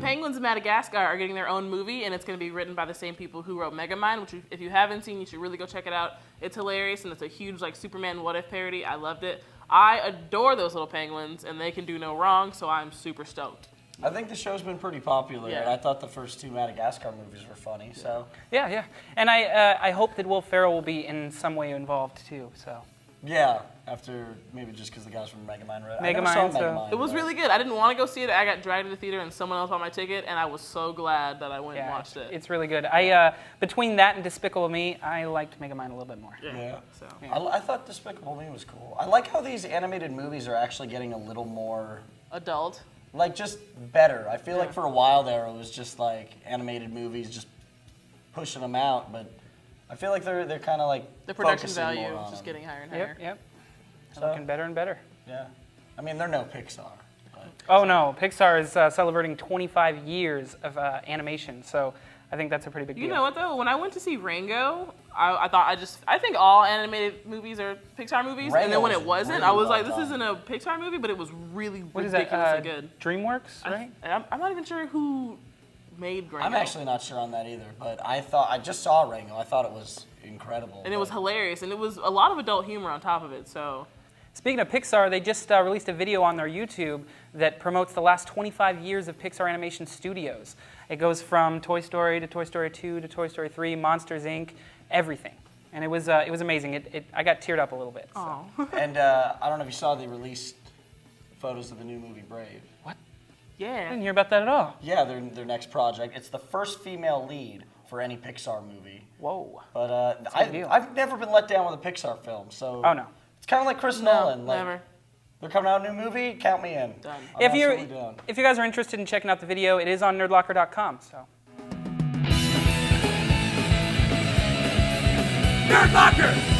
Penguins of Madagascar are getting their own movie, and it's going to be written by the same people who wrote Megamind, which if you haven't seen, you should really go check it out. It's hilarious, and it's a huge like Superman What If parody. I loved it. I adore those little penguins, and they can do no wrong, so I'm super stoked. I think the show's been pretty popular, Yeah. and I thought the first 2 Madagascar movies were funny. So Yeah. And I hope that Will Ferrell will be in some way involved too. So. yeah, after maybe just because the guys from Megamind wrote it. I never Megamind, saw so- Megamind, It was but- really good. I didn't want to go see it. I got dragged to the theater, and someone else bought my ticket, and I was so glad that I went and watched it. It's really good. I between that and Despicable Me, I liked Megamind a little bit more. Yeah. So. I thought Despicable Me was cool. I like how these animated movies are actually getting a little more, Adult. like, just better. I feel Yeah. like for a while there it was just like animated movies just pushing them out, but I feel like they're kind of like The production focusing value more on is just them. getting higher and higher. Yep. So- Looking better and better. Yeah. I mean, they're no Pixar. But Oh no, Pixar is celebrating 25 years of animation, so I think that's a pretty big deal. You know what though? When I went to see Rango, I think all animated movies are Pixar movies, and then when Rango it was wasn't, really I was well like, this done. isn't a Pixar movie, but it was really What is ridiculously that? good. DreamWorks, right? I'm not even sure who made Rango. I'm actually not sure on that either, but I just saw Rango. I thought it was incredible. And it was but- hilarious, and it was a lot of adult humor on top of it. So Speaking of Pixar, they just released a video on their YouTube that promotes the last 25 years of Pixar Animation Studios. It goes from Toy Story to Toy Story 2 to Toy Story 3, Monsters, Inc., everything. And it was amazing. I got teared up a little bit. So. oh And I don't know if you saw, they released photos of the new movie Brave. I yeah. didn't hear about that at all. Yeah, their next project. It's the first female lead for any Pixar movie. Whoa. But a big deal. I've never been let down with a Pixar film. So Oh no. it's kind of like Chris No, Nolan. Like, never. They're coming out a new movie. Count me in. Done. I'm If absolutely down. you guys are interested in checking out the video, it is on nerdlocker.com. So. Nerd Locker!